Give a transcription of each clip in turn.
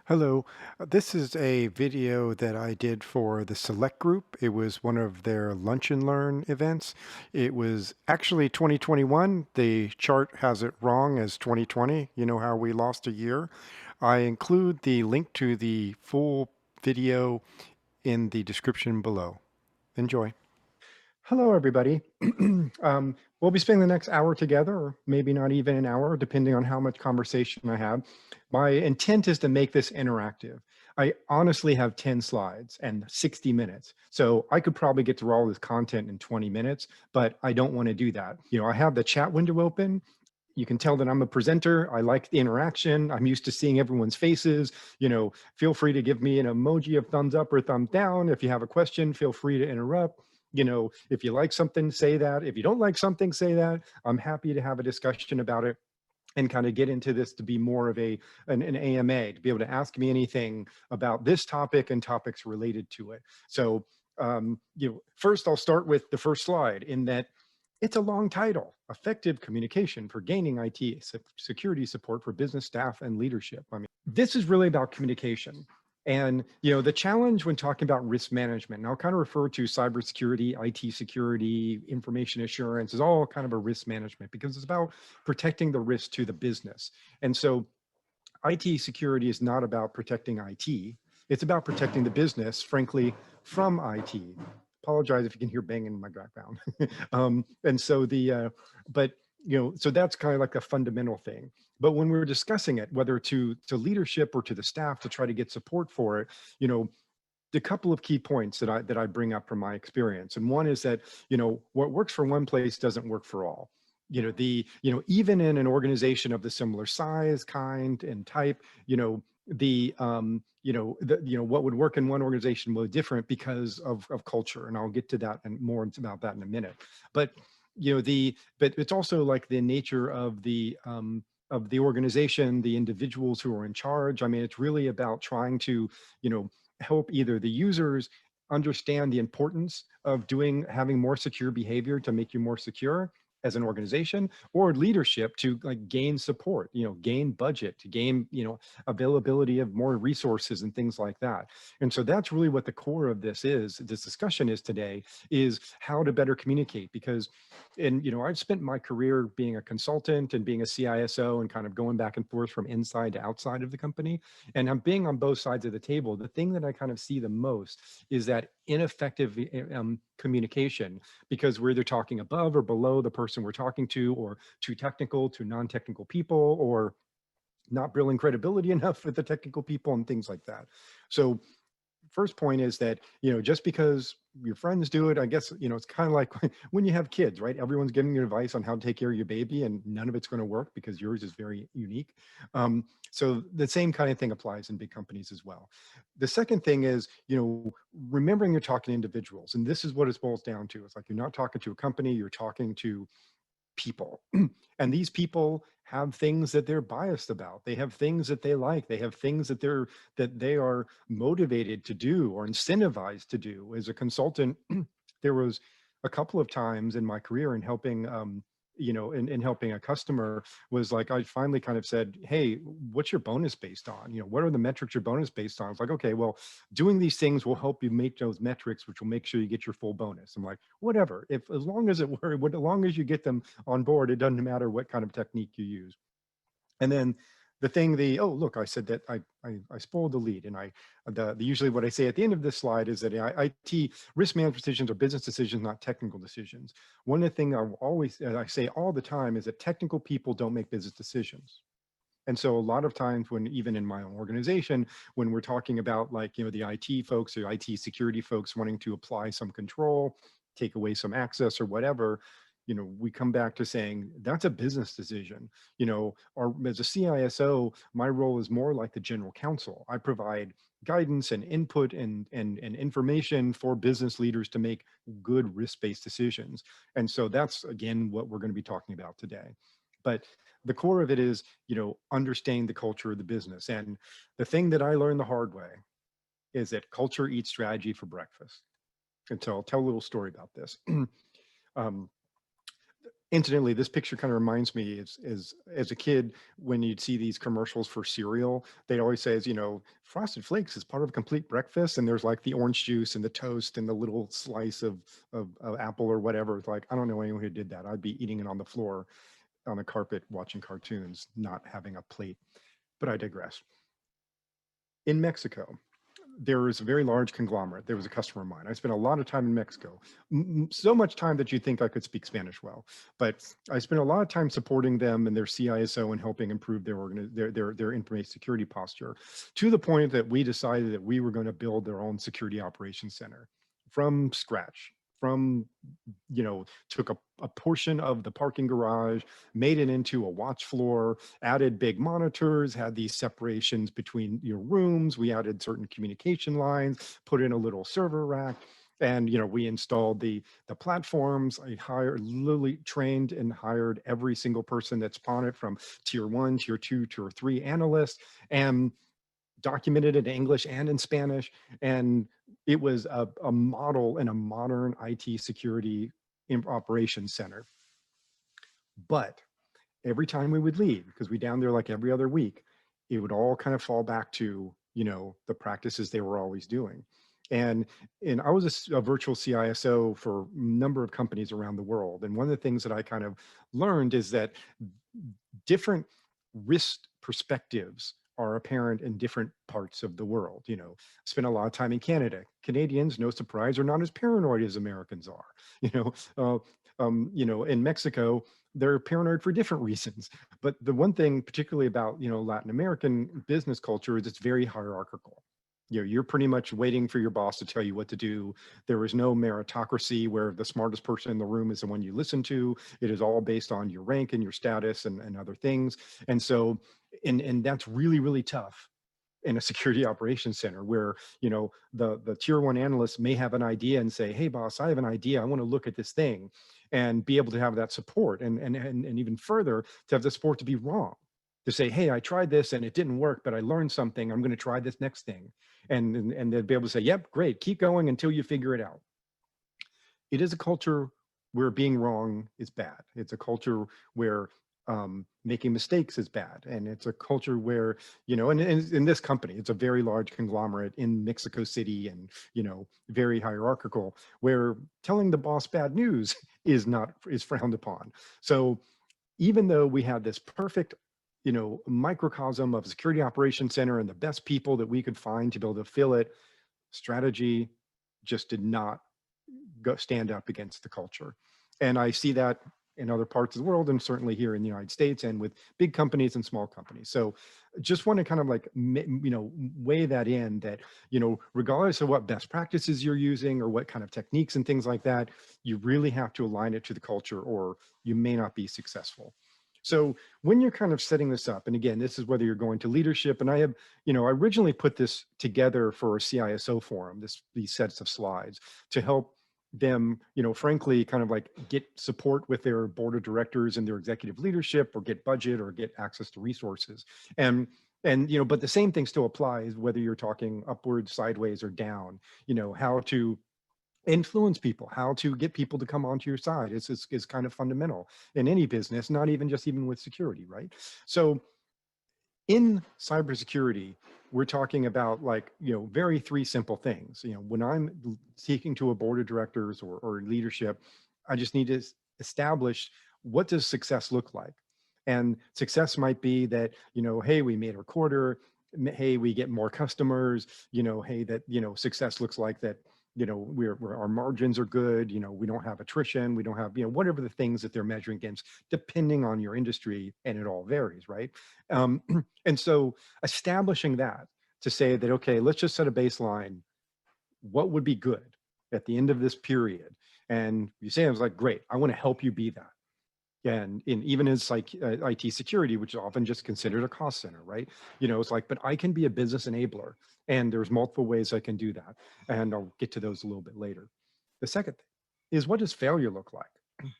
Hello, this is a video that I did for the Select Group. It was one of their Lunch and Learn events. It was actually 2021. The chart has it wrong as 2020. You know how we lost a year. I include the link to the full video in the description below. Enjoy. Hello, everybody. We'll be spending the next hour together, or maybe not even an hour, depending on how much conversation I have. My intent is to make this interactive. I honestly have 10 slides and 60 minutes. So I could probably get through all this content in 20 minutes, but I don't want to do that. I have the chat window open. You can tell that I'm a presenter. I like the interaction. I'm used to seeing everyone's faces. Feel free to give me an emoji of thumbs up or thumbs down. If you have a question, feel free to interrupt. If you like something, say that. If you don't like something, say that. I'm happy to have a discussion about it and kind of get into this to be more of an AMA, to be able to ask me anything about this topic and topics related to it. So, first I'll start with the first slide in that it's a long title: Effective Communication for Gaining IT Security Support for Business Staff and Leadership. I mean, this is really about communication. And the challenge when talking about risk management, and I'll kind of refer to cybersecurity, IT security, information assurance is all kind of a risk management because it's about protecting the risk to the business. And so IT security is not about protecting IT. It's about protecting the business, frankly, from IT. Apologize if you can hear banging in my background. And so so that's kind of like a fundamental thing. But when we're discussing it, whether to leadership or to the staff to try to get support for it, the couple of key points that I bring up from my experience. And one is that, what works for one place doesn't work for all. Even in an organization of the similar size, kind, and type, what would work in one organization will be different because of culture. And I'll get to that and more about that in a minute. But, but it's also like the nature of the organization, the individuals who are in charge. I mean, it's really about trying to, help either the users understand the importance of having more secure behavior to make you more secure as an organization, or leadership to like gain support, gain budget, to gain, availability of more resources and things like that. And so that's really what the core of this discussion is today, is how to better communicate. Because I've spent my career being a consultant and being a CISO and kind of going back and forth from inside to outside of the company. And I'm being on both sides of the table. The thing that I kind of see the most is that ineffective communication, because we're either talking above or below the person we're talking to, or too technical to non-technical people, or not building credibility enough with the technical people and things like that. So first point is that, just because your friends do it, I guess, it's kind of like when you have kids, right? Everyone's giving you advice on how to take care of your baby, and none of it's going to work because yours is very unique. So the same kind of thing applies in big companies as well. The second thing is, remembering you're talking to individuals, and this is what it boils down to. It's like you're not talking to a company, you're talking to people. And these people have things that they're biased about. They have things that they like. They have things that they are motivated to do or incentivized to do. As a consultant, there was a couple of times in my career in helping in helping a customer, was like, I finally kind of said, hey, what's your bonus based on? What are the metrics your bonus based on? It's like, okay, well, doing these things will help you make those metrics, which will make sure you get your full bonus. I'm like, whatever, if as long as as long as you get them on board, it doesn't matter what kind of technique you use. And then oh, look, I said that I spoiled the lead. And usually what I say at the end of this slide is that IT risk management decisions are business decisions, not technical decisions. One of the things I say all the time is that technical people don't make business decisions. And so a lot of times when, even in my own organization, when we're talking about like, the IT folks or IT security folks wanting to apply some control, take away some access or whatever, we come back to saying that's a business decision. Or as a CISO, my role is more like the general counsel. I provide guidance and input and information for business leaders to make good risk-based decisions. And so that's, again, what we're going to be talking about today. But the core of it is, understanding the culture of the business. And the thing that I learned the hard way is that culture eats strategy for breakfast. And so I'll tell a little story about this. um, Incidentally, this picture kind of reminds me as a kid, when you'd see these commercials for cereal, they'd always say, you know, Frosted Flakes is part of a complete breakfast, and there's like the orange juice and the toast and the little slice of apple or whatever. It's like, I don't know anyone who did that. I'd be eating it on the floor on a carpet watching cartoons, not having a plate. But I digress. In Mexico, there was a very large conglomerate. There was a customer of mine. I spent a lot of time in Mexico, so much time that you'd think I could speak Spanish well. But I spent a lot of time supporting them and their CISO and helping improve their information security posture, to the point that we decided that we were going to build their own security operations center from scratch. From, you know, took a portion of the parking garage, made it into a watch floor, added big monitors, had these separations between your rooms. We added certain communication lines, put in a little server rack. And, you know, we installed the platforms. I hired, literally trained and hired every single person that's on it, from tier 1, tier 2, tier 3 analysts, and documented it in English and in Spanish. And it was a model in a modern IT security operations center. But every time we would leave, because we down there like every other week, it would all kind of fall back to, you know, the practices they were always doing. And I was a virtual CISO for a number of companies around the world. And one of the things that I kind of learned is that different risk perspectives are apparent in different parts of the world. You know, spent a lot of time in Canada. Canadians, no surprise, are not as paranoid as Americans are. You know, in Mexico, they're paranoid for different reasons. But the one thing, particularly about, you know, Latin American business culture, is it's very hierarchical. You know, you're pretty much waiting for your boss to tell you what to do. There is no meritocracy where the smartest person in the room is the one you listen to. It is all based on your rank and your status and other things. And so, and that's really, really tough in a security operations center, where, you know, the tier 1 analyst may have an idea and say, hey boss, I have an idea, I want to look at this thing, and be able to have that support, and even further, to have the support to be wrong, to say, hey, I tried this and it didn't work, but I learned something, I'm going to try this next thing. And they'd be able to say, yep, great, keep going until you figure it out. It is a culture where being wrong is bad. It's a culture where making mistakes is bad. And it's a culture where, you know, and in this company, it's a very large conglomerate in Mexico City, and, you know, very hierarchical, where telling the boss bad news is frowned upon. So even though we had this perfect, you know, microcosm of security operations center and the best people that we could find to be able to fill it, strategy just did not stand up against the culture. And I see that in other parts of the world, and certainly here in the United States, and with big companies and small companies. So just want to kind of like, you know, weigh that in, that, you know, regardless of what best practices you're using or what kind of techniques and things like that, you really have to align it to the culture, or you may not be successful. So when you're kind of setting this up, and again, this is whether you're going to leadership, and I have, you know, I originally put this together for a CISO forum, these sets of slides, to help them, you know, frankly, kind of like get support with their board of directors and their executive leadership, or get budget, or get access to resources. And you know, but the same thing still applies whether you're talking upwards, sideways, or down. You know, how to influence people, how to get people to come onto your side is kind of fundamental in any business, not even with security, right? So in cybersecurity, we're talking about, like, you know, very three simple things. You know, when I'm speaking to a board of directors or leadership, I just need to establish, what does success look like? And success might be that, you know, hey, we made our quarter, hey, we get more customers, you know, hey, that, you know, success looks like that, you know, our margins are good, you know, we don't have attrition, we don't have, you know, whatever the things that they're measuring against, depending on your industry, and it all varies, right? And so establishing that, to say that, okay, let's just set a baseline, what would be good at the end of this period? And you say, I was like, great, I want to help you be that. And even as like IT security, which is often just considered a cost center, right? You know, it's like, but I can be a business enabler, and there's multiple ways I can do that. And I'll get to those a little bit later. The second thing is, what does failure look like?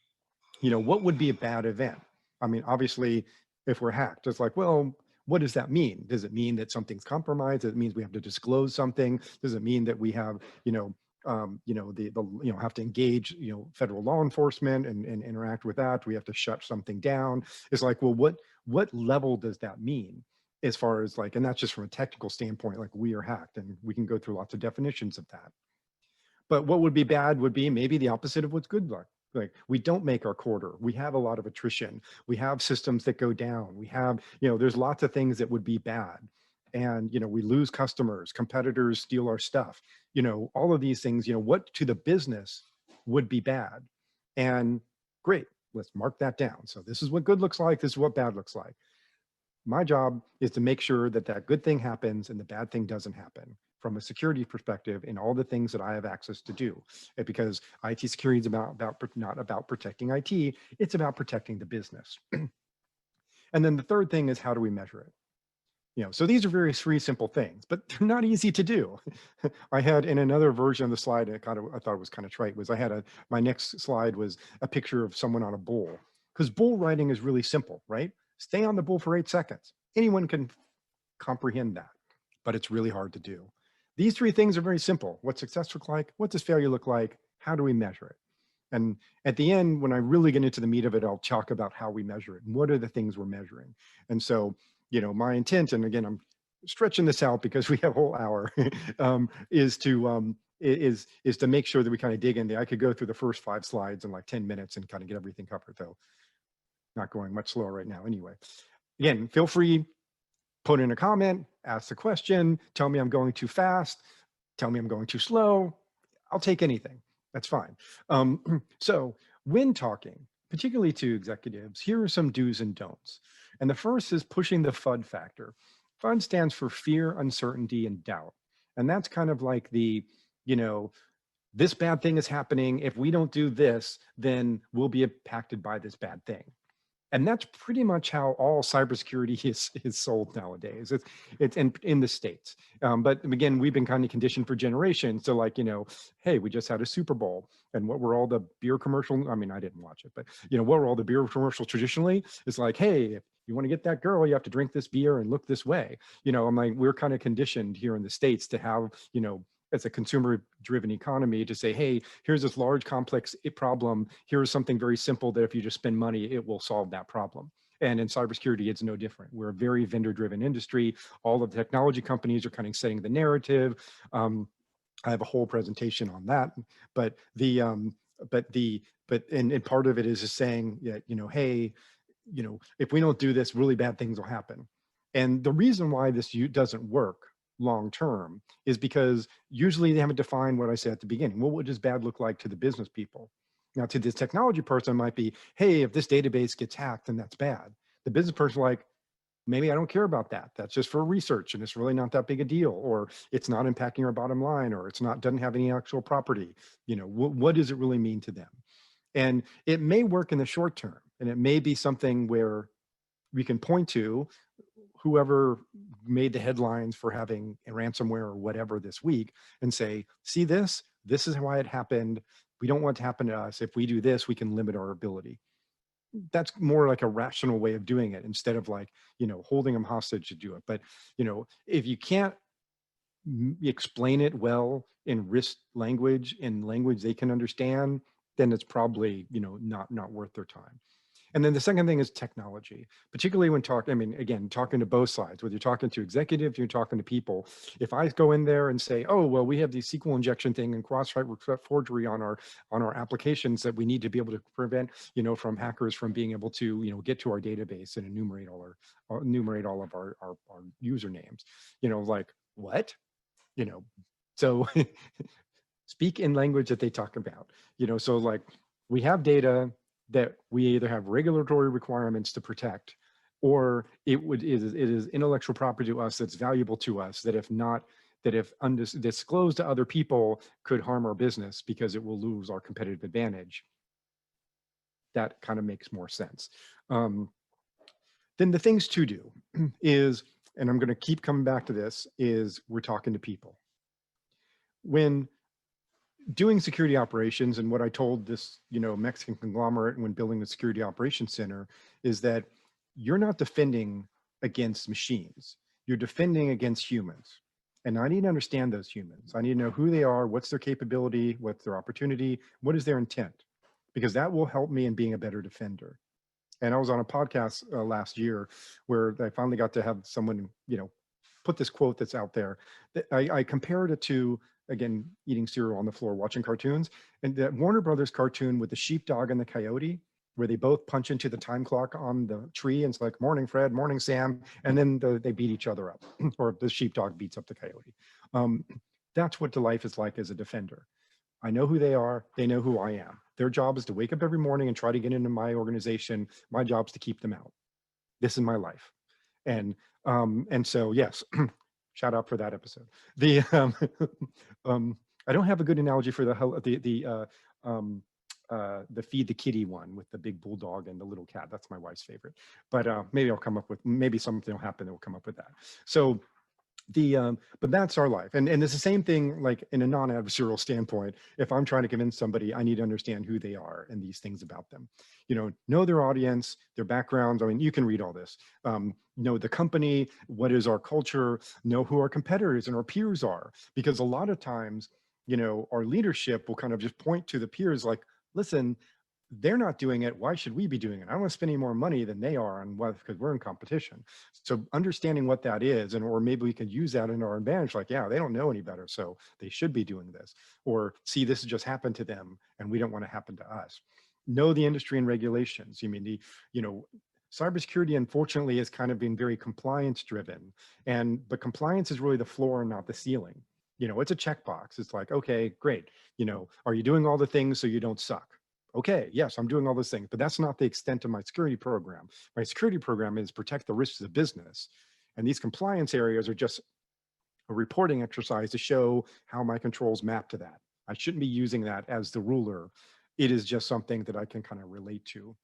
You know, what would be a bad event? I mean, obviously, if we're hacked, it's like, well, what does that mean? Does it mean that something's compromised? Does it mean we have to disclose something? Does it mean that we have, you know, you know, you know, have to engage, you know, federal law enforcement and interact with that. We have to shut something down. It's like, well, what level does that mean? As far as like, and that's just from a technical standpoint, like we are hacked, and we can go through lots of definitions of that. But what would be bad would be maybe the opposite of what's good luck. Like we don't make our quarter. We have a lot of attrition. We have systems that go down. We have, you know, there's lots of things that would be bad. And, you know, we lose customers, competitors steal our stuff, you know, all of these things, you know, what to the business would be bad. And great, let's mark that down. So this is what good looks like. This is what bad looks like. My job is to make sure that that good thing happens and the bad thing doesn't happen from a security perspective in all the things that I have access to do. Because IT security is not about protecting IT, it's about protecting the business. And then the third thing is, how do we measure it? You know, so these are very three simple things, but they're not easy to do. I had in another version of the slide, I thought it was kind of trite, was I had my next slide was a picture of someone on a bull, because bull riding is really simple, right? Stay on the bull for 8 seconds. Anyone can comprehend that, but it's really hard to do. These three things are very simple. What's success look like? What does failure look like? How do we measure it? And at the end, when I really get into the meat of it, I'll talk about how we measure it and what are the things we're measuring. And so, you know, my intent, and again, I'm stretching this out because we have a whole hour, is to make sure that we kind of dig in there. I could go through the first 5 slides in like 10 minutes and kind of get everything covered, though not going much slower right now anyway. Again, feel free, put in a comment, ask the question, tell me I'm going too fast, tell me I'm going too slow. I'll take anything. That's fine. So when talking, particularly to executives, here are some do's and don'ts. And the first is pushing the FUD factor. FUD stands for fear, uncertainty, and doubt. And that's kind of like the, you know, this bad thing is happening. If we don't do this, then we'll be impacted by this bad thing. And that's pretty much how all cybersecurity is sold nowadays. It's in the States. But again, we've been kind of conditioned for generations. So like, you know, hey, we just had a Super Bowl, and what were all the beer commercial? I mean, I didn't watch it, but you know, what were all the beer commercials traditionally? It's like, hey, if you want to get that girl, you have to drink this beer and look this way. You know, I'm like, we're kind of conditioned here in the States to have, you know, as a consumer-driven economy, to say, hey, here's this large, complex problem. Here's something very simple that if you just spend money, it will solve that problem. And in cybersecurity, it's no different. We're a very vendor-driven industry. All of the technology companies are kind of setting the narrative. I have a whole presentation on that, but and part of it is just saying, yeah, you know, hey, you know, if we don't do this, really bad things will happen. And the reason why this doesn't work long term is because usually they haven't defined what I said at the beginning. Well, what does bad look like to the business people? Now, to this technology person might be, hey, if this database gets hacked, then that's bad. The business person like, maybe I don't care about that. That's just for research and it's really not that big a deal, or it's not impacting our bottom line, or it's not, doesn't have any actual property. You know, what does it really mean to them? And it may work in the short term, and it may be something where we can point to whoever made the headlines for having a ransomware or whatever this week and say, see this is why it happened. We don't want it to happen to us. If we do this, we can limit our ability. That's more like a rational way of doing it, instead of like, you know, holding them hostage to do it. But, you know, if you can't explain it well in risk language, in language they can understand, then it's probably, you know, not worth their time. And then the second thing is technology, particularly when talking, I mean, again, talking to both sides, whether you're talking to executives, you're talking to people. If I go in there and say, oh, well, we have the SQL injection thing and cross-site forgery on our applications that we need to be able to prevent, you know, from hackers from being able to, you know, get to our database and enumerate all of our usernames, you know, like what, you know, so speak in language that they talk about, you know, so like we have data that we either have regulatory requirements to protect, or it is intellectual property to us that's valuable to us, that if disclosed to other people could harm our business because it will lose our competitive advantage. That kind of makes more sense. Then the things to do is, and I'm going to keep coming back to this, is we're talking to people. When doing security operations, and what I told this, you know, Mexican conglomerate when building the security operations center, is that you're not defending against machines, you're defending against humans. And I need to understand those humans. I need to know who they are, what's their capability, what's their opportunity, what is their intent, because that will help me in being a better defender. And I was on a podcast last year where I finally got to have someone, put this quote that's out there. That I compared it to, again, eating cereal on the floor, watching cartoons, and that Warner Brothers cartoon with the sheepdog and the coyote, where they both punch into the time clock on the tree, and it's like, morning, Fred, morning, Sam, and then they beat each other up, or the sheepdog beats up the coyote. Um, that's what the life is like as a defender. I know who they are. They know who I am. Their job is to wake up every morning and try to get into my organization. My job is to keep them out. This is my life. And so, yes, shout out for that episode. The I don't have a good analogy for the feed the kitty one with the big bulldog and the little cat. That's my wife's favorite. But maybe I'll come up with, maybe something will happen that will come up with that. So but that's our life, and it's the same thing, like in a non-adversarial standpoint. If I'm trying to convince somebody, I need to understand who they are and these things about them, know their audience, their backgrounds. I mean, you can read all this. Know the company, what is our culture, know who our competitors and our peers are, because a lot of times, our leadership will kind of just point to the peers like, listen, they're not doing it. Why should we be doing it? I don't want to spend any more money than they are on what, because we're in competition. So understanding what that is, or maybe we could use that in our advantage. Like, yeah, they don't know any better, so they should be doing this. Or see, this has just happened to them and we don't want to happen to us. Know the industry and regulations. I mean, cybersecurity, unfortunately, has kind of been very compliance driven, but compliance is really the floor and not the ceiling. It's a checkbox. It's like, okay, great. Are you doing all the things so you don't suck? Okay, yes, I'm doing all those things, but that's not the extent of my security program. My security program is protect the risks of business. And these compliance areas are just a reporting exercise to show how my controls map to that. I shouldn't be using that as the ruler. It is just something that I can kind of relate to.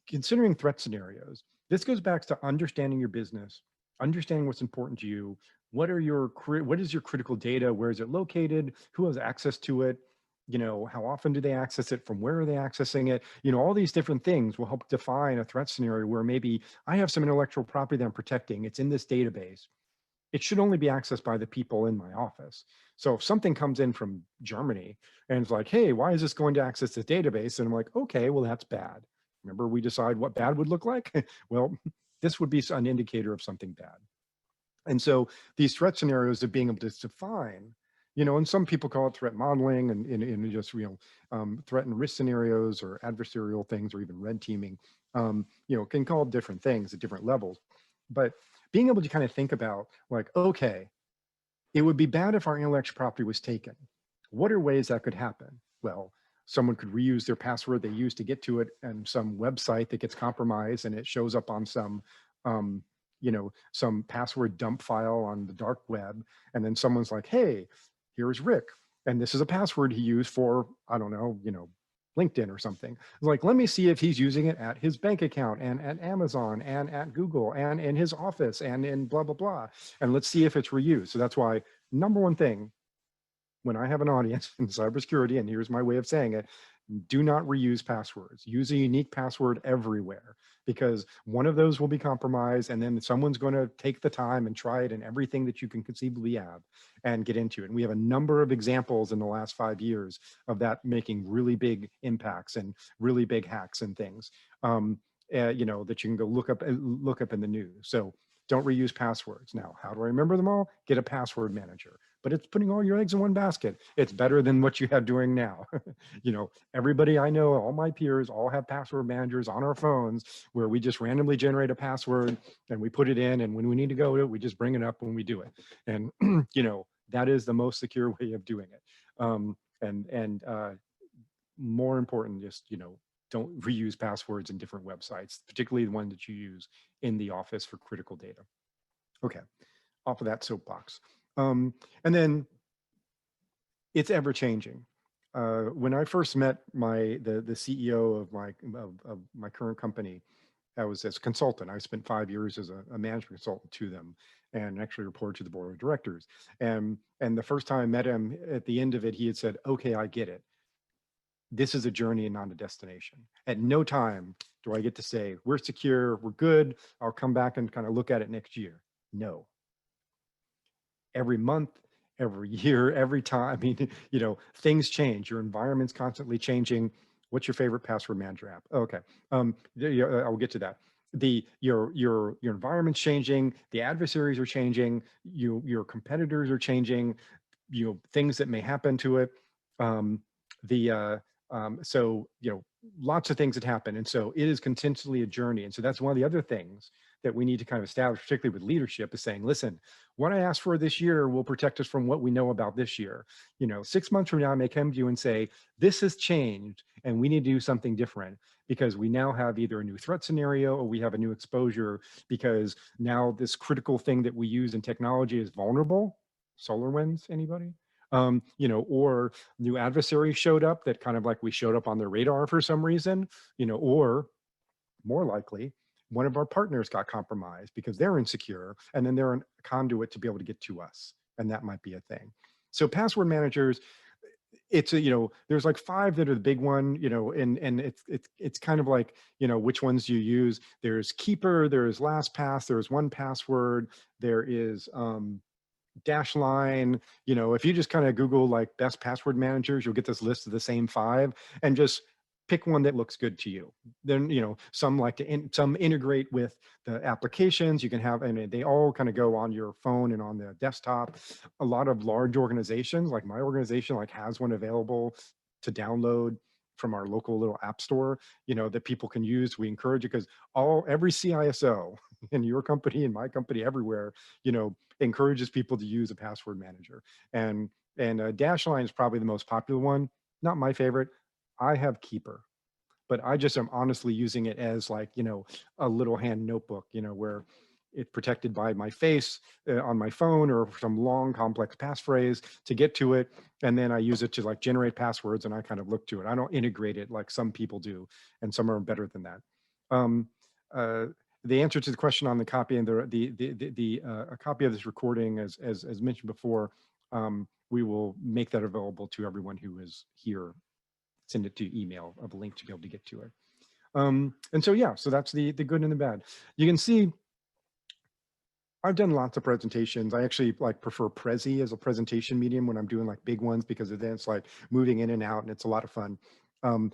Considering threat scenarios, this goes back to understanding your business, understanding what's important to you. What is your critical data? Where is it located? Who has access to it? How often do they access it? From where are they accessing it? All these different things will help define a threat scenario where maybe I have some intellectual property that I'm protecting. It's in this database. It should only be accessed by the people in my office. So if something comes in from Germany and it's like, hey, why is this going to access the database? And I'm like, okay, well, that's bad. Remember, we decide what bad would look like? Well, this would be an indicator of something bad. And so these threat scenarios of being able to define, and some people call it threat modeling and just, threat and risk scenarios or adversarial things or even red teaming, can call it different things at different levels. But being able to kind of think about like, okay, it would be bad if our intellectual property was taken. What are ways that could happen? Well, someone could reuse their password they used to get to it, and some website that gets compromised and it shows up on some some password dump file on the dark web. And then someone's like, hey, here's Rick. And this is a password he used for, I don't know, LinkedIn or something. Like, let me see if he's using it at his bank account and at Amazon and at Google and in his office and in blah, blah, blah. And let's see if it's reused. So that's why number one thing, when I have an audience in cybersecurity, and here's my way of saying it, do not reuse passwords. Use a unique password everywhere, because one of those will be compromised and then someone's going to take the time and try it in everything that you can conceivably have and get into it. And we have a number of examples in the last 5 years of that making really big impacts and really big hacks and things, that you can go look up in the news. So don't reuse passwords. Now, how do I remember them all? Get a password manager. But it's putting all your eggs in one basket. It's better than what you have doing now. Everybody I know, all my peers, all have password managers on our phones where we just randomly generate a password and we put it in. And when we need to go to it, we just bring it up when we do it. And, that is the most secure way of doing it. More important, just, don't reuse passwords in different websites, particularly the one that you use in the office for critical data. Okay, off of that soapbox. And then it's ever changing. When I first met the CEO of my current company, I was as a consultant. I spent 5 years as a management consultant to them and actually reported to the board of directors. And the first time I met him, at the end of it, he had said, okay, I get it. This is a journey and not a destination. At no time do I get to say, we're secure, we're good, I'll come back and kind of look at it next year. No. every month, every year, every time. I mean, things change. Your environment's constantly changing. What's your favorite password manager app? Okay, yeah, I'll get to that. Your environment's changing. The adversaries are changing. Your competitors are changing. Things that may happen to it. Um, the so lots of things that happen, and so it is continually a journey. And so that's one of the other things that we need to kind of establish, particularly with leadership, is saying, listen, what I asked for this year will protect us from what we know about this year. 6 months from now, I may come to you and say, this has changed and we need to do something different because we now have either a new threat scenario or we have a new exposure because now this critical thing that we use in technology is vulnerable. SolarWinds, anybody? Or new adversaries showed up that kind of like we showed up on their radar for some reason, or more likely, one of our partners got compromised because they're insecure and then they're a conduit to be able to get to us. And that might be a thing. So password managers, there's like 5 that are the big one, and it's kind of like, which ones you use. There's Keeper, there's LastPass, there's 1Password, there is Dashline. If you just kind of Google like best password managers, you'll get this list of the same 5 and just pick one that looks good to you. Then, some like to some integrate with the applications you can have, and they all kind of go on your phone and on the desktop. A lot of large organizations, like my organization, like has one available to download from our local little app store, that people can use. We encourage it because every CISO in your company, in my company, everywhere, encourages people to use a password manager. And Dashline is probably the most popular one. Not my favorite. I have Keeper, but I just am honestly using it as like, a little hand notebook, where it's protected by my face on my phone or some long complex passphrase to get to it. And then I use it to like generate passwords and I kind of look to it. I don't integrate it like some people do, and some are better than that. Um, the answer to the question on the copy and a copy of this recording, as mentioned before, we will make that available to everyone who is here. Send it to email of a link to be able to get to it. And so, yeah, so that's the good and the bad. You can see I've done lots of presentations. I actually like prefer Prezi as a presentation medium when I'm doing like big ones, because then it's like moving in and out and it's a lot of fun. Um,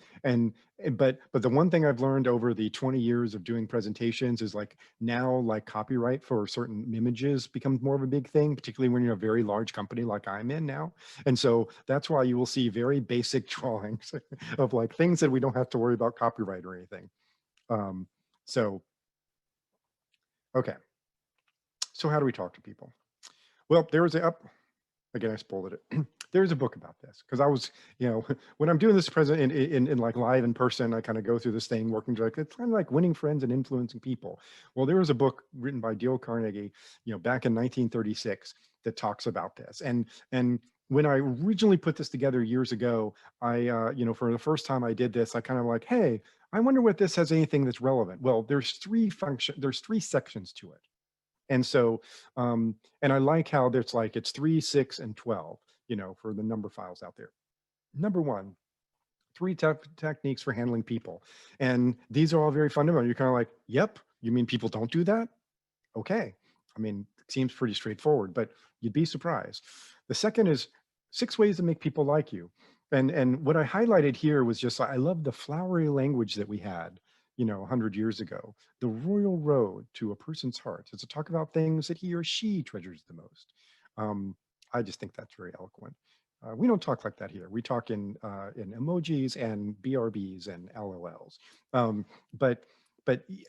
but the one thing I've learned over the 20 years of doing presentations is like now like copyright for certain images becomes more of a big thing, particularly when you're a very large company like I'm in now. And so that's why you will see very basic drawings of like things that we don't have to worry about copyright or anything. So, okay. So how do we talk to people? Well, there was again, I spoiled it. There's a book about this because I was, when I'm doing this present in like live in person, I kind of go through this thing working direct. It's kind of like winning friends and influencing people. Well, there was a book written by Dale Carnegie, back in 1936 that talks about this. And when I originally put this together years ago, I, for the first time I did this, I kind of like, hey, I wonder what this has anything that's relevant. Well, there's 3 sections to it. And so, and I like how there's like, it's 3, 6, and 12, for the number files out there. Number 1, 3 techniques for handling people. And these are all very fundamental. You're kind of like, yep, you mean people don't do that? Okay. I mean, it seems pretty straightforward, but you'd be surprised. The second is 6 ways to make people like you. And what I highlighted here was just, I love the flowery language that we had, 100 years ago. The royal road to a person's heart is to talk about things that he or she treasures the most. I just think that's very eloquent. We don't talk like that here. We talk in emojis and BRBs and LOLs. But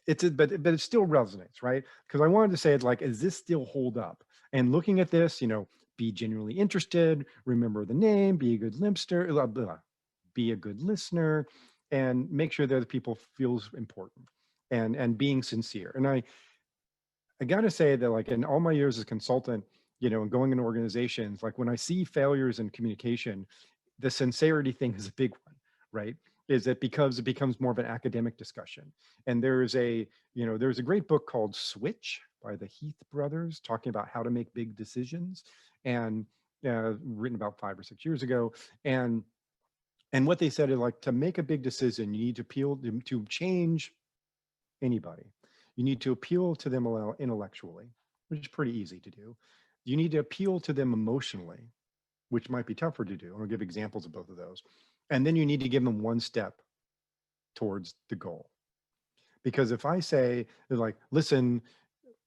it still resonates, right? Because I wanted to say it like, does this still hold up? And looking at this, be genuinely interested, remember the name, be a good listener, be a good listener, and make sure that the people feels important, and being sincere. And I got to say that like in all my years as a consultant, and going in organizations, like when I see failures in communication, the sincerity thing is a big one, right? Is it because it becomes more of an academic discussion. And there's a great book called Switch by the Heath brothers talking about how to make big decisions, and written about 5 or 6 years ago. And what they said is like, to make a big decision, you need to appeal to change anybody. You need to appeal to them intellectually, which is pretty easy to do. You need to appeal to them emotionally, which might be tougher to do. And I'll give examples of both of those. And then you need to give them one step towards the goal. Because if I say, like, listen,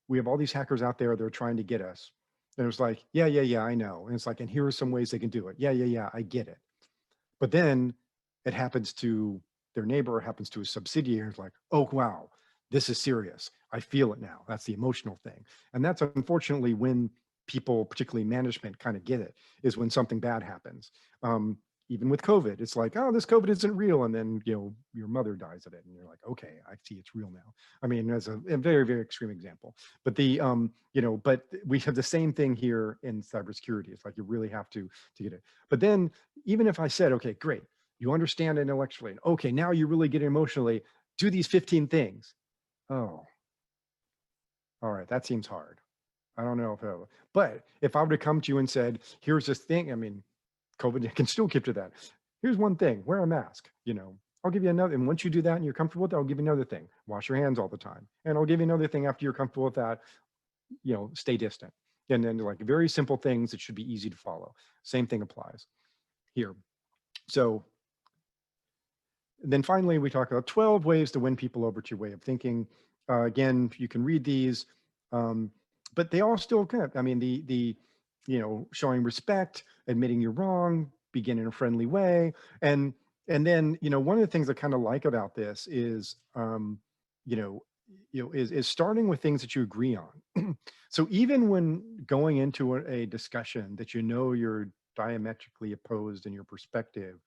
we have all these hackers out there, they're trying to get us. And it's like, yeah, I know. And it's like, and here are some ways they can do it. Yeah, I get it. But then it happens to their neighbor, happens to a subsidiary. It's like, oh, wow, this is serious. I feel it now. That's the emotional thing. And that's unfortunately when people, particularly management, kind of get it, is when something bad happens. Even with COVID, it's like, oh, this COVID isn't real. And then, your mother dies of it. And you're like, okay, I see it's real now. I mean, as a very, very extreme example. But but we have the same thing here in cybersecurity. It's like you really have to get it. But then even if I said, okay, great, you understand it intellectually. Okay, now you really get emotionally, do these 15 things. Oh, all right, that seems hard. I don't know but if I were to come to you and said, here's this thing, I mean, COVID can still get to that. Here's one thing, wear a mask, I'll give you another. And once you do that and you're comfortable with that, I'll give you another thing, wash your hands all the time. And I'll give you another thing after you're comfortable with that, stay distant. And then like very simple things that should be easy to follow. Same thing applies here. So then finally, we talk about 12 ways to win people over to your way of thinking. Again, you can read these, but they all still kind of, I mean, the showing respect, admitting you're wrong, begin in a friendly way. And then, one of the things I kind of like about this is, is starting with things that you agree on. So even when going into a discussion that you're diametrically opposed in your perspective,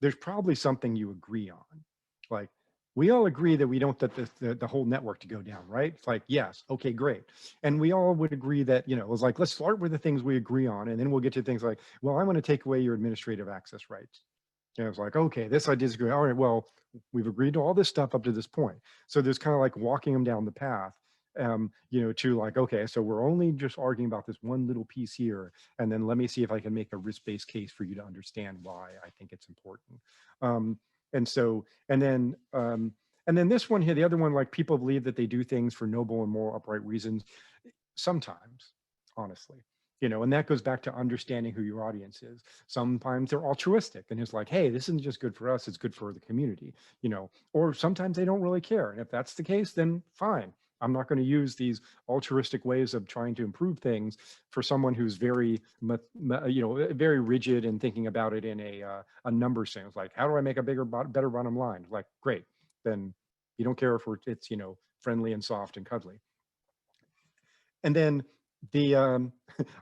there's probably something you agree on. Like, we all agree that we don't want the whole network to go down, right? It's like, yes, okay, great. And we all would agree that, it was like, let's start with the things we agree on, and then we'll get to things like, well, I'm going to take away your administrative access rights. And it's like, okay, this I disagree. All right, well, we've agreed to all this stuff up to this point. So there's kind of like walking them down the path, to like, okay, so we're only just arguing about this one little piece here. And then let me see if I can make a risk-based case for you to understand why I think it's important. And so, and then this one here, the other one, like, people believe that they do things for noble and moral upright reasons. Sometimes, honestly, and that goes back to understanding who your audience is. Sometimes they're altruistic and it's like, hey, this isn't just good for us, it's good for the community, or sometimes they don't really care. And if that's the case, then fine. I'm not going to use these altruistic ways of trying to improve things for someone who's very, very rigid and thinking about it in a numbers thing. It's like, how do I make a better bottom line? Like, great, then you don't care if it's friendly and soft and cuddly. And then the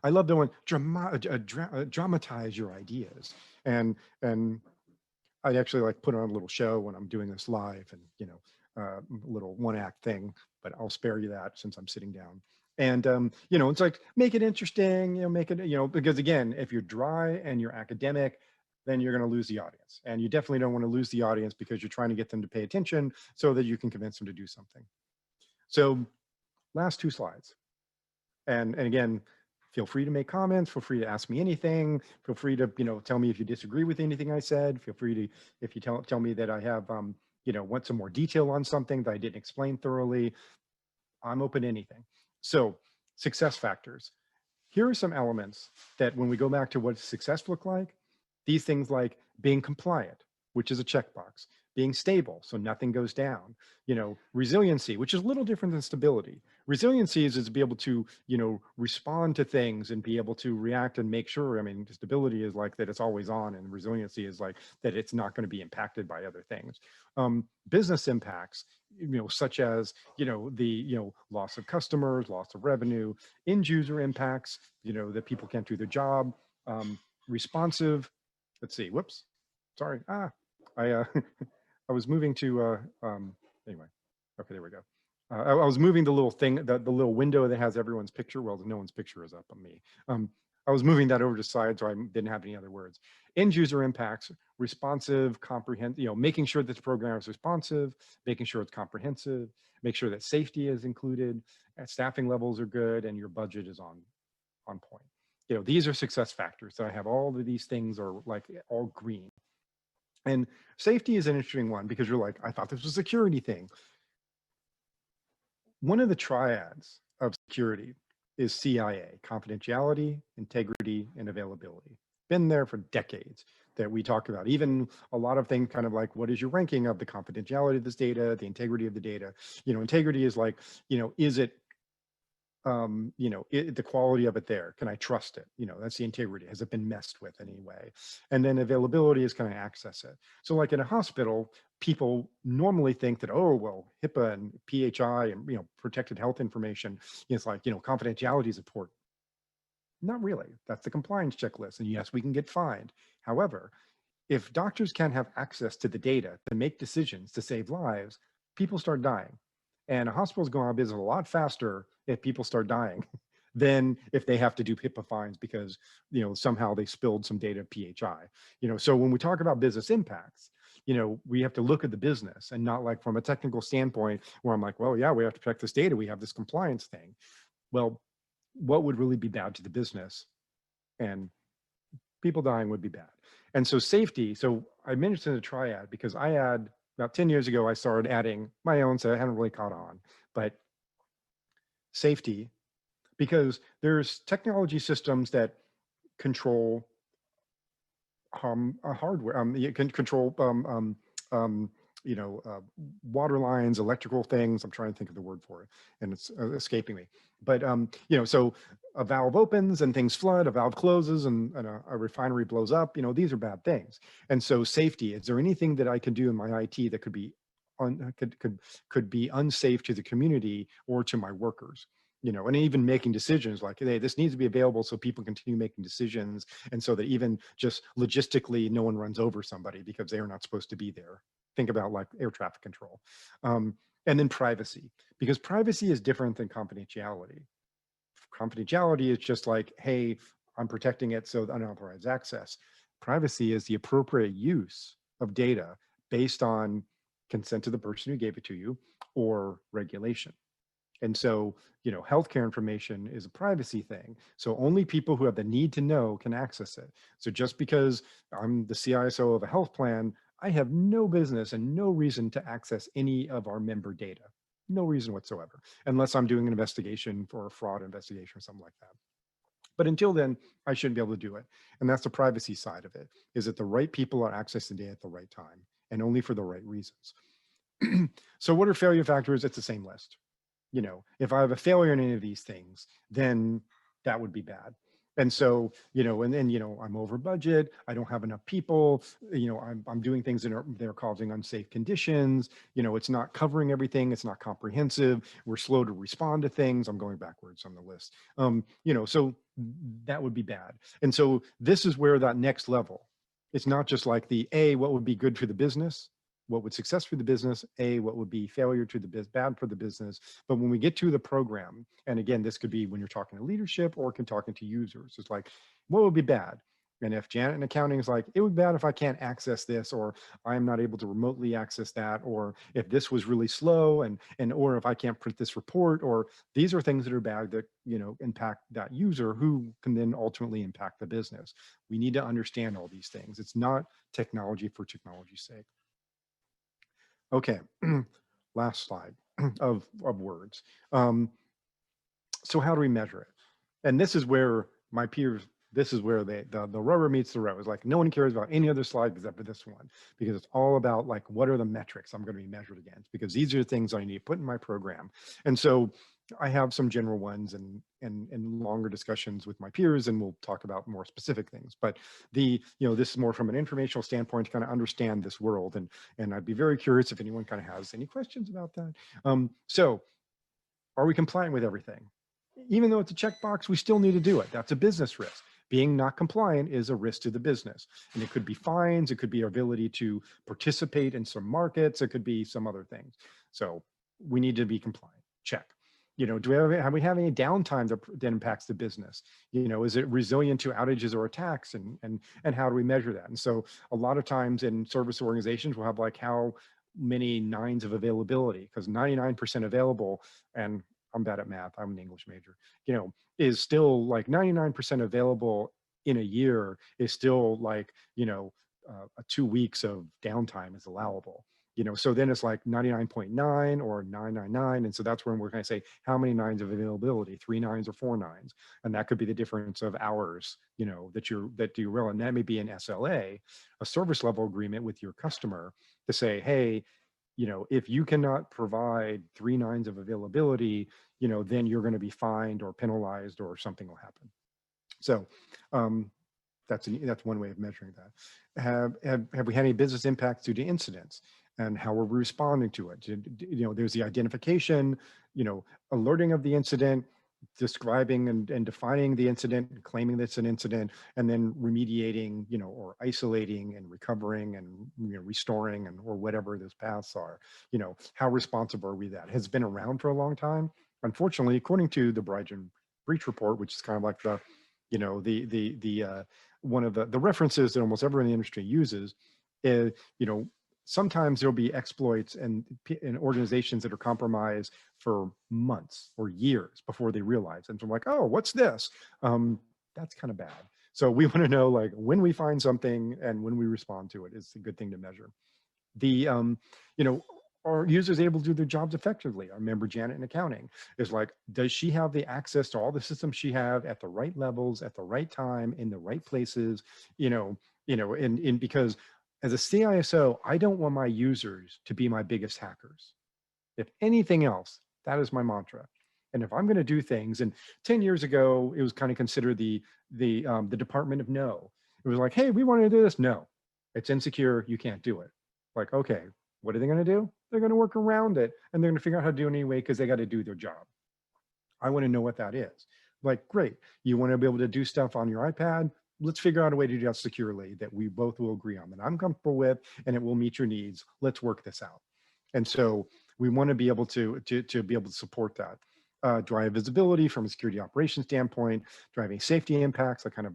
I love the one dramatize your ideas, and I actually like put on a little show when I'm doing this live, and a little one act thing, but I'll spare you that since I'm sitting down. And it's like, make it interesting, make it, because again, if you're dry and you're academic, then you're going to lose the audience, and you definitely don't want to lose the audience because you're trying to get them to pay attention so that you can convince them to do something. So last two slides. And again, feel free to make comments, feel free to ask me anything, feel free to, tell me if you disagree with anything I said, feel free to, if you tell me that I have, want some more detail on something that I didn't explain thoroughly, I'm open to anything. So success factors. Here are some elements that when we go back to what success look like, these things like being compliant, which is a checkbox, being stable, so nothing goes down, resiliency, which is a little different than stability. Resiliency is to be able to, respond to things and be able to react and make sure, I mean, stability is like that it's always on, and resiliency is like that it's not going to be impacted by other things. Business impacts, such as, the, loss of customers, loss of revenue, end user impacts, that people can't do their job, responsive, let's see, whoops, sorry, I I was moving to anyway, okay, there we go. I was moving the little thing, the little window that has everyone's picture. Well, no one's picture is up on me. I was moving that over to side so I didn't have any other words. End user impacts, responsive, comprehensive, making sure that the program is responsive, making sure it's comprehensive, make sure that safety is included, staffing levels are good, and your budget is on point. These are success factors. So I have all of these things are like all green. And safety is an interesting one because you're like, I thought this was a security thing. One of the triads of security is CIA, confidentiality, integrity, and availability. Been there for decades that we talk about. Even a lot of things kind of like, what is your ranking of the confidentiality of this data, the integrity of the data? Integrity is like, is it the quality of it there? Can I trust it? That's the integrity. Has it been messed with anyway? And then availability is, can I access it? So like in a hospital, people normally think that, oh, well, HIPAA and PHI and, protected health information, it's like, confidentiality is important. Not really. That's the compliance checklist. And yes, we can get fined. However, if doctors can't have access to the data to make decisions to save lives, people start dying. And a hospital's going out of business a lot faster if people start dying than if they have to do HIPAA fines because, somehow they spilled some data PHI. So when we talk about business impacts, we have to look at the business and not like from a technical standpoint where I'm like, well, yeah, we have to protect this data. We have this compliance thing. Well, what would really be bad to the business? And people dying would be bad. And so safety, so I mentioned a triad because about 10 years ago, I started adding my own, so I haven't really caught on, but safety, because there's technology systems that control hardware, you can control um, water lines, electrical things. I'm trying to think of the word for it, and it's escaping me. But so a valve opens and things flood, a valve closes and a refinery blows up. These are bad things. And so safety. Is there anything that I can do in my IT that could be could be unsafe to the community or to my workers? And even making decisions like, hey, this needs to be available so people continue making decisions. And so that even just logistically, no one runs over somebody because they are not supposed to be there. Think about like air traffic control. And then privacy, because privacy is different than confidentiality. Confidentiality is just like, hey, I'm protecting it so unauthorized access. Privacy is the appropriate use of data based on consent of the person who gave it to you or regulation. And so, healthcare information is a privacy thing. So only people who have the need to know can access it. So just because I'm the CISO of a health plan, I have no business and no reason to access any of our member data. No reason whatsoever, unless I'm doing an investigation for a fraud investigation or something like that. But until then, I shouldn't be able to do it. And that's the privacy side of it, is that the right people are accessing data at the right time and only for the right reasons. So what are failure factors? It's the same list. If I have a failure in any of these things, then that would be bad. And so, and then, I'm over budget. I don't have enough people. I'm doing things that are causing unsafe conditions. It's not covering everything. It's not comprehensive. We're slow to respond to things. I'm going backwards on the list. So that would be bad. And so this is where that next level, it's not just like what would be good for the business, what would success for the business, what would be failure to the bad for the business. But when we get to the program, and again, this could be when you're talking to leadership or talking to users, it's like, what would be bad? And if Janet in accounting is like, it would be bad if I can't access this, or I'm not able to remotely access that, or if this was really slow or if I can't print this report, or these are things that are bad that, impact that user who can then ultimately impact the business. We need to understand all these things. It's not technology for technology's sake. Okay, last slide of words. So how do we measure it? And this is where my peers, this is where the rubber meets the road. It's like no one cares about any other slide except for this one, because it's all about like, what are the metrics I'm going to be measured against? Because these are the things I need to put in my program. And so I have some general ones and longer discussions with my peers, and we'll talk about more specific things. But this is more from an informational standpoint to kind of understand this world. And I'd be very curious if anyone kind of has any questions about that. So are we compliant with everything? Even though it's a checkbox, we still need to do it. That's a business risk. Being not compliant is a risk to the business. And it could be fines, it could be our ability to participate in some markets, it could be some other things. So we need to be compliant. Check. Have we have any downtime that impacts the business? Is it resilient to outages or attacks? And how do we measure that? And so a lot of times in service organizations, we'll have like how many nines of availability, because 99% available, and I'm bad at math, I'm an English major, is still like 99% available in a year is still like, 2 weeks of downtime is allowable. So then it's like 99.9 or 999. And so that's when we're going to say, how many nines of availability, 3 nines or 4 nines? And that could be the difference of hours, that you will. And that may be an SLA, a service level agreement with your customer to say, hey, if you cannot provide 3 nines of availability, then you're going to be fined or penalized or something will happen. So that's one way of measuring that. Have we had any business impacts due to incidents, and how are we responding to it? There's the identification, alerting of the incident, describing and defining the incident, claiming that's an incident, and then remediating, or isolating and recovering and restoring or whatever those paths are. How responsive are we? That has been around for a long time. Unfortunately, according to the Brighton Breach Report, which is kind of like the one of the references that almost everyone in the industry uses, is, sometimes there'll be exploits and organizations that are compromised for months or years before they realize. And so I'm like, oh, what's this? That's kind of bad. So we want to know, like, when we find something and when we respond to it is a good thing to measure. Are users able to do their jobs effectively? I remember Janet in accounting is like, does she have the access to all the systems she have at the right levels, at the right time, in the right places? And because as a CISO, I don't want my users to be my biggest hackers. If anything else, that is my mantra. And if I'm going to do things, and 10 years ago, it was kind of considered the Department of No. It was like, hey, we want to do this. No, it's insecure. You can't do it. Like, okay, what are they going to do? They're going to work around it, and they're going to figure out how to do it anyway because they got to do their job. I want to know what that is. Like, great, you want to be able to do stuff on your iPad? Let's figure out a way to do that securely that we both will agree on, that I'm comfortable with, and it will meet your needs. Let's work this out. And so we want to be able to be able to support that. Do I have visibility from a security operations standpoint? Do I have any safety impacts? I kind of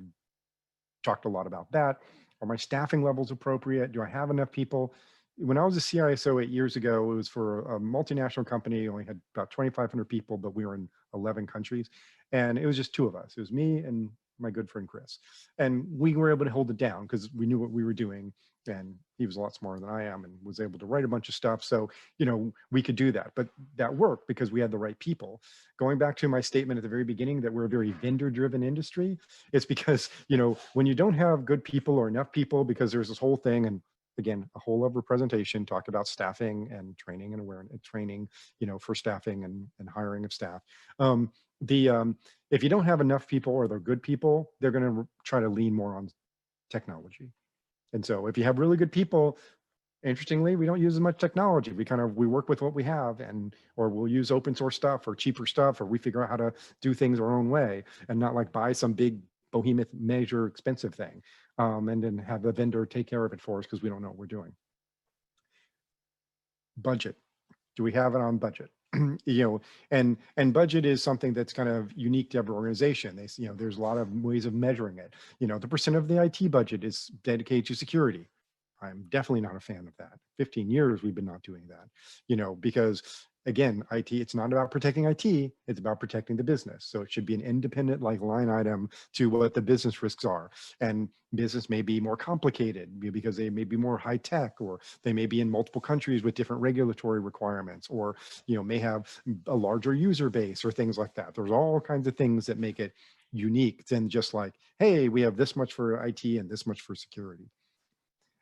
talked a lot about that. Are my staffing levels appropriate? Do I have enough people? When I was a CISO 8 years ago, it was for a multinational company, only had about 2,500 people, but we were in 11 countries. And it was just 2 of us. It was me and my good friend, Chris. And we were able to hold it down because we knew what we were doing. And he was a lot smarter than I am and was able to write a bunch of stuff. So, we could do that. But that worked because we had the right people. Going back to my statement at the very beginning that we're a very vendor-driven industry, it's because, when you don't have good people or enough people, because there's this whole thing, and again, a whole other presentation talked about staffing and training and awareness, training, for staffing and hiring of staff. If you don't have enough people or they're good people, they're going to try to lean more on technology. And so if you have really good people, interestingly, we don't use as much technology. We work with what we have, or we'll use open source stuff or cheaper stuff, or we figure out how to do things our own way and not like buy some big behemoth major expensive thing, and then have the vendor take care of it for us because we don't know what we're doing. Budget. Do we have it on budget? And budget is something that's kind of unique to every organization. There's a lot of ways of measuring it. The percent of the IT budget is dedicated to security. I'm definitely not a fan of that. 15 years we've been not doing that, because again, IT, it's not about protecting IT, it's about protecting the business. So it should be an independent line item to what the business risks are. And business may be more complicated because they may be more high tech, or they may be in multiple countries with different regulatory requirements, or, may have a larger user base or things like that. There's all kinds of things that make it unique than just like, hey, we have this much for IT and this much for security.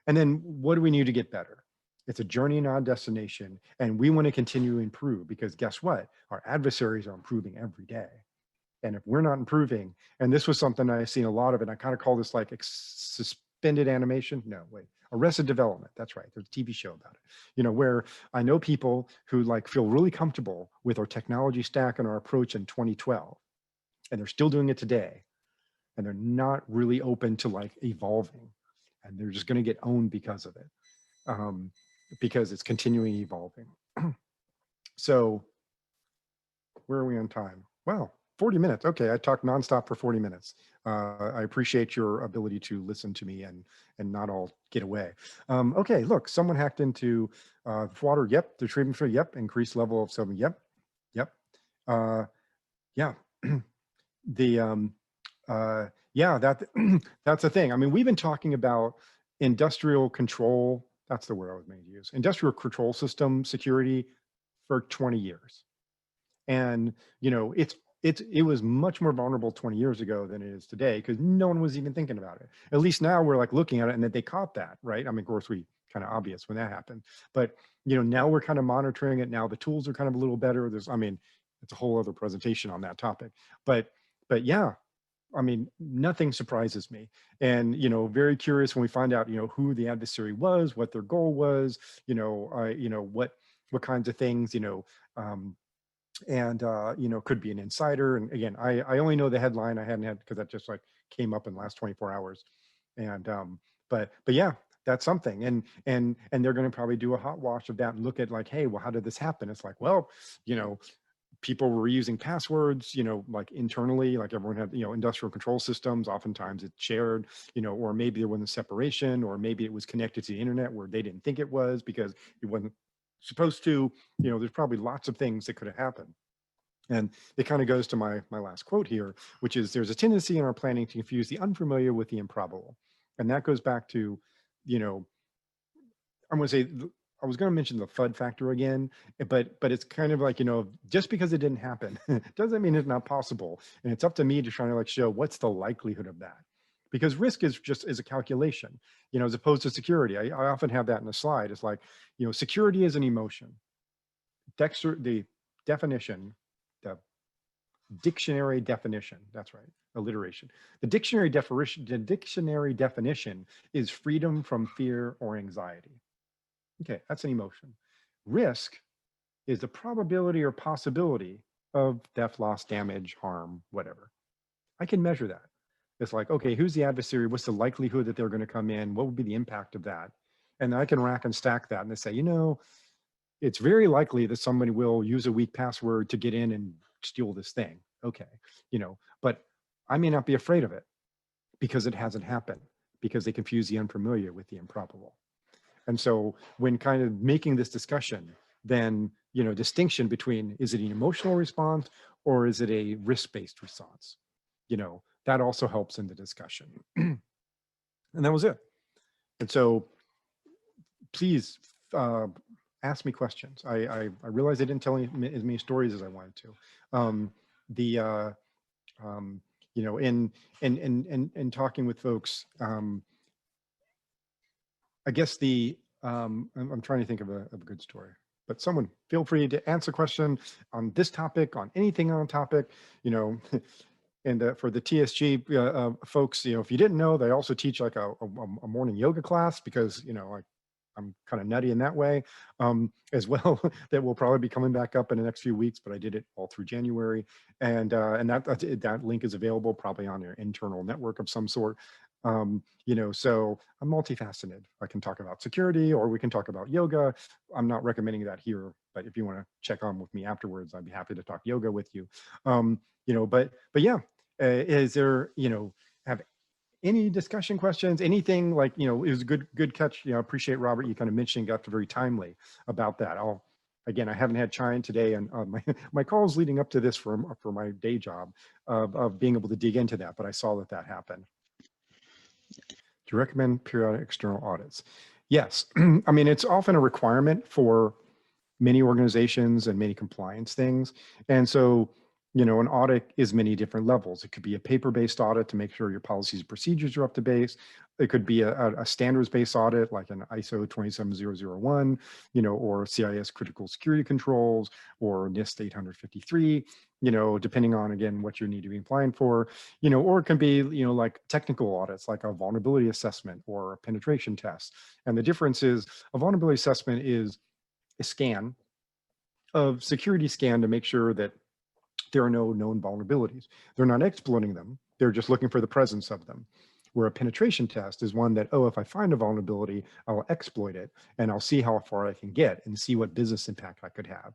And then what do we need to get better? It's a journey, not a destination. And we want to continue to improve because guess what? Our adversaries are improving every day. And if we're not improving, and this was something I've seen a lot of, and I kind of call this like suspended animation. No, wait, Arrested Development. That's right. There's a TV show about it, where I know people who feel really comfortable with our technology stack and our approach in 2012, and they're still doing it today. And they're not really open to evolving. And they're just going to get owned because of it, because it's continuing evolving. So where are we on time? Wow, 40 minutes. Okay, I talked nonstop for 40 minutes. I appreciate your ability to listen to me and not all get away. Okay, look, someone hacked into water. Yep, the treatment for, yep, increased level of sodium. Yep. Yeah. Yeah, that's the thing. I mean, we've been talking about industrial control That's the word I was meant to use. Industrial control system security for 20 years. And, you know, it was much more vulnerable 20 years ago than it is today, because no one was even thinking about it. At least now we're like looking at it and that they caught that, right? I mean, of course, we kind of obvious when that happened, but, you know, now we're kind of monitoring it. Now the tools are kind of a little better. I mean, it's a whole other presentation on that topic, but yeah, I mean, nothing surprises me. And, you know, very curious when we find out, you know, who the adversary was, what their goal was, you know, what kinds of things, um, and you know, could be an insider. And again, I only know the headline. I hadn't had, because that just like came up in the last 24 hours. And but yeah, that's something. And they're going to probably do a hot wash of that and look at like, hey, well, how did this happen? It's like, well, you know, people were using passwords, you know, like internally, like everyone had, you know, industrial control systems. Oftentimes it's shared, you know, or maybe there wasn't separation, or maybe it was connected to the internet where they didn't think it was because it wasn't supposed to. You know, there's probably lots of things that could have happened. And it kind of goes to my last quote here, which is, there's a tendency in our planning to confuse the unfamiliar with the improbable. And that goes back to, you know, I'm going to say, I was going to mention the FUD factor again, but it's kind of like, you know, just because it didn't happen doesn't mean it's not possible. And it's up to me to try to like show what's the likelihood of that. Because risk is just is a calculation, you know, as opposed to security. I often have that in a slide. It's like, you know, security is an emotion. The definition, the dictionary definition, that's right, alliteration. The dictionary definition is freedom from fear or anxiety. Okay, that's an emotion. Risk is the probability or possibility of theft, loss, damage, harm, whatever. I can measure that. It's like, okay, who's the adversary? What's the likelihood that they're going to come in? What would be the impact of that? And I can rack and stack that. And they say, you know, it's very likely that somebody will use a weak password to get in and steal this thing. Okay, you know, but I may not be afraid of it because it hasn't happened, because they confuse the unfamiliar with the improbable. And so when kind of making this discussion, then, you know, distinction between, is it an emotional response or is it a risk-based response? You know, that also helps in the discussion. And that was it. And so please ask me questions. I realize I didn't tell as many stories as I wanted to. You know, in talking with folks, I guess I'm trying to think of a good story, but someone feel free to answer a question on this topic, on anything on topic, you know. And for the TSG folks, you know, if you didn't know, they also teach like a morning yoga class, because, you know, like I'm kind of nutty in that way, as well. That will probably be coming back up in the next few weeks, but I did it all through January. And that link is available probably on your internal network of some sort. You know, so I'm multifaceted. I can talk about security, or we can talk about yoga. I'm not recommending that here, but if you want to check on with me afterwards, I'd be happy to talk yoga with you. You know, but yeah, is there, you know, have any discussion questions, anything like, you know, it was a good catch. You know, I appreciate, Robert, you kind of mentioning, got to very timely about that. Again, I haven't had time today, and my calls leading up to this for my day job of being able to dig into that, but I saw that happened. Do you recommend periodic external audits? Yes. I mean, it's often a requirement for many organizations and many compliance things. And so, you know, an audit is many different levels. It could be a paper-based audit to make sure your policies and procedures are up to date. It could be a standards-based audit like an ISO 27001, you know, or CIS critical security controls, or NIST 853, you know, depending on, again, what you need to be applying for, you know, or it can be, you know, like technical audits, like a vulnerability assessment or a penetration test. And the difference is, a vulnerability assessment is a scan of security scan to make sure that there are no known vulnerabilities. They're not exploiting them. They're just looking for the presence of them. Where a penetration test is one that, oh, if I find a vulnerability, I'll exploit it and I'll see how far I can get and see what business impact I could have.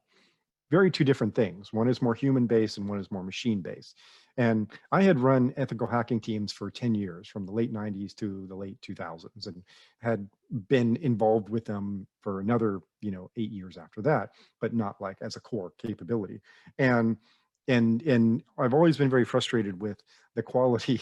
Very two different things. One is more human-based and one is more machine-based. And I had run ethical hacking teams for 10 years, from the late 90s to the late 2000s, and had been involved with them for another, you know, 8 years after that, but not like as a core capability. And and I've always been very frustrated with the quality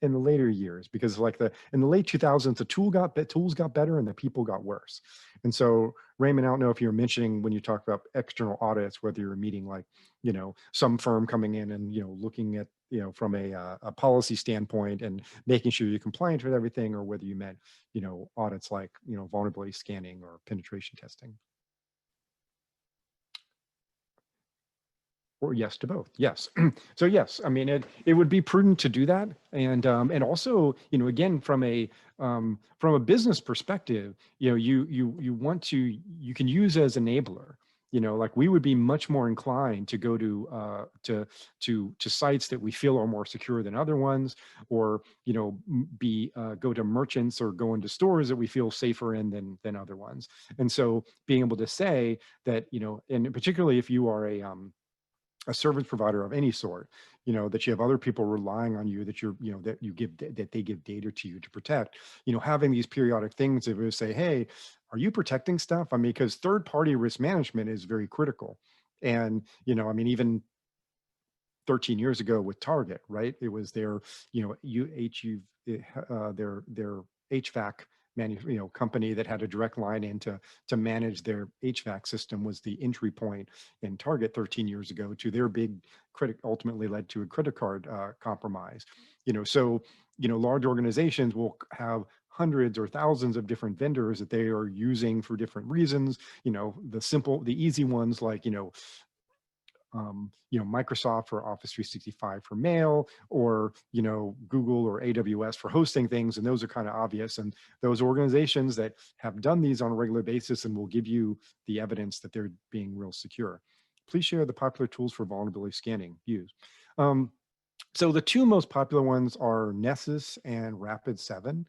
in the later years, because like in the late 2000s, the tools got better and the people got worse. And so, Raymond, I don't know if you're mentioning when you talk about external audits, whether you're meeting like, some firm coming in and, looking at, from a policy standpoint and making sure you're compliant with everything, or whether you meant, audits like, vulnerability scanning or penetration testing. Or yes to both. Yes. So yes, I mean it would be prudent to do that, and also, again, from a business perspective, you want to, you can use as enabler. Like we would be much more inclined to go to sites that we feel are more secure than other ones, or be go to merchants or go into stores that we feel safer in than other ones. And so being able to say that, and particularly if you are a service provider of any sort, that you have other people relying on you, that that you give, that they give data to you to protect, having these periodic things that would say, hey, are you protecting stuff? I mean, because third party risk management is very critical. And, I mean, even 13 years ago with Target, right? It was their, their HVAC company that had a direct line into to manage their HVAC system, was the entry point in Target 13 years ago to their big ultimately led to a credit card compromise. So, large organizations will have hundreds or thousands of different vendors that they are using for different reasons. The easy ones like, Microsoft for Office 365 for mail, or, Google or AWS for hosting things. And those are kind of obvious. And those organizations that have done these on a regular basis and will give you the evidence that they're being real secure. Please share the popular tools for vulnerability scanning used. So the two most popular ones are Nessus and Rapid7.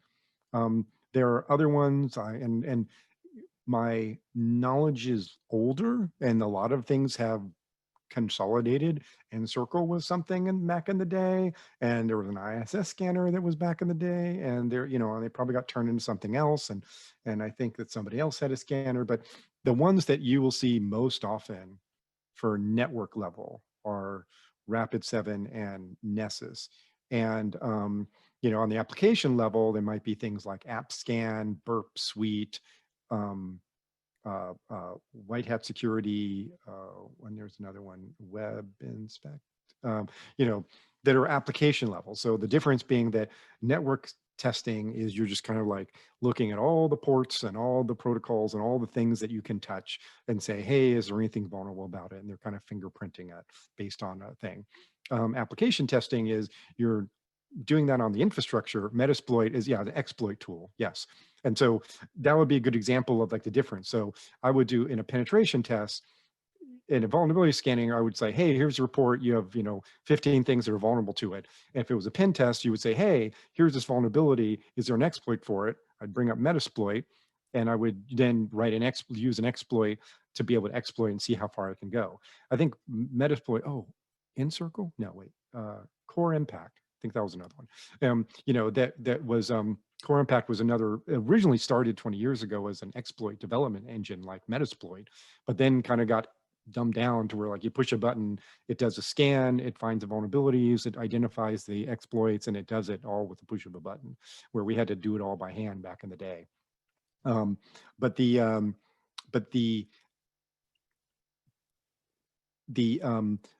There are other ones, and my knowledge is older, and a lot of things have consolidated, and Circle was something back in the day, and there was an ISS scanner that was back in the day, and and they probably got turned into something else, and I think that somebody else had a scanner. But the ones that you will see most often for network level are Rapid7 and Nessus. And on the application level, there might be things like AppScan, Burp Suite, White Hat Security, and there's another one, Web Inspect, that are application level. So the difference being that network testing is you're just kind of like looking at all the ports and all the protocols and all the things that you can touch and say, hey, is there anything vulnerable about it? And they're kind of fingerprinting it based on a thing. Application testing is you're doing that on the infrastructure. Metasploit is, the exploit tool. Yes. And so that would be a good example of like the difference. So I would do in a penetration test, in a vulnerability scanning, I would say, hey, here's a report. You have, 15 things that are vulnerable to it. And if it was a pen test, you would say, hey, here's this vulnerability. Is there an exploit for it? I'd bring up Metasploit, and I would then use an exploit to be able to exploit and see how far I can go. I think Metasploit, Encircle? No, wait, Core Impact. I think that was another one. That was Core Impact was originally started 20 years ago as an exploit development engine like Metasploit, but then kind of got dumbed down to where like you push a button, it does a scan, it finds the vulnerabilities, it identifies the exploits, and it does it all with the push of a button, where we had to do it all by hand back in the day. But the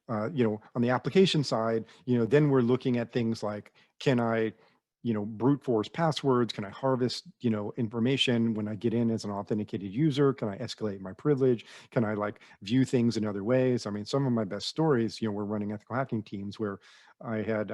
on the application side, then we're looking at things like, can I, brute force passwords? Can I harvest, information when I get in as an authenticated user? Can I escalate my privilege? Can I like view things in other ways? I mean, some of my best stories, we're running ethical hacking teams where I had,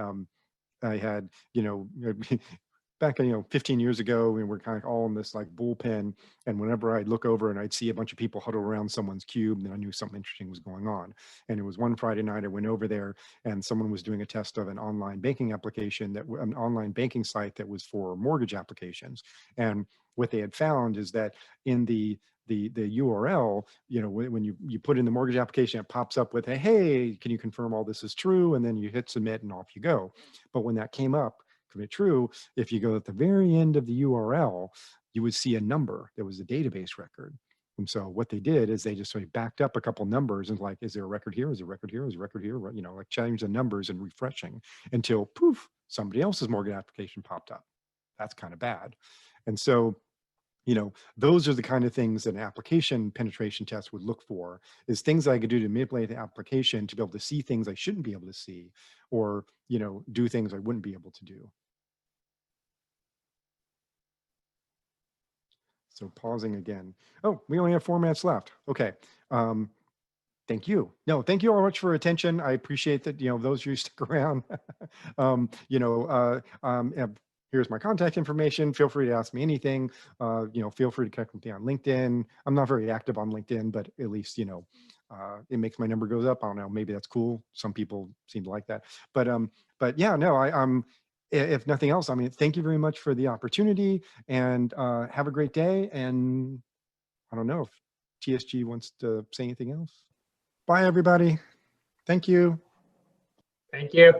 back 15 years ago, we were kind of all in this like bullpen, and whenever I'd look over and I'd see a bunch of people huddled around someone's cube, then I knew something interesting was going on. And it was one Friday night, I went over there and someone was doing a test of an online banking application, an online banking site that was for mortgage applications. And what they had found is that in the URL, when you put in the mortgage application, it pops up with a, hey, can you confirm all this is true? And then you hit submit and off you go. But when that came up, be true, if you go at the very end of the URL, you would see a number that was a database record. And so what they did is they just sort of backed up a couple numbers and like, is there a record here? Is there a record here? Is there a record here? You know, like change the numbers and refreshing until poof, somebody else's mortgage application popped up. That's kind of bad. And so, you know, those are the kind of things that an application penetration test would look for, is things that I could do to manipulate the application to be able to see things I shouldn't be able to see, or, you know, do things I wouldn't be able to do. So pausing again. Oh, we only have 4 minutes left. Okay. Thank you. No, thank you all much for attention. I appreciate that, you know, those of you who stick around. You know, here's my contact information. Feel free to ask me anything. You know, feel free to connect with me on LinkedIn. I'm not very active on LinkedIn, but at least, you know, it makes my number goes up. I don't know, maybe that's cool. Some people seem to like that. But yeah, no, if nothing else, I mean, thank you very much for the opportunity, and have a great day. And I don't know if TSG wants to say anything else. Bye, everybody. Thank you. Thank you.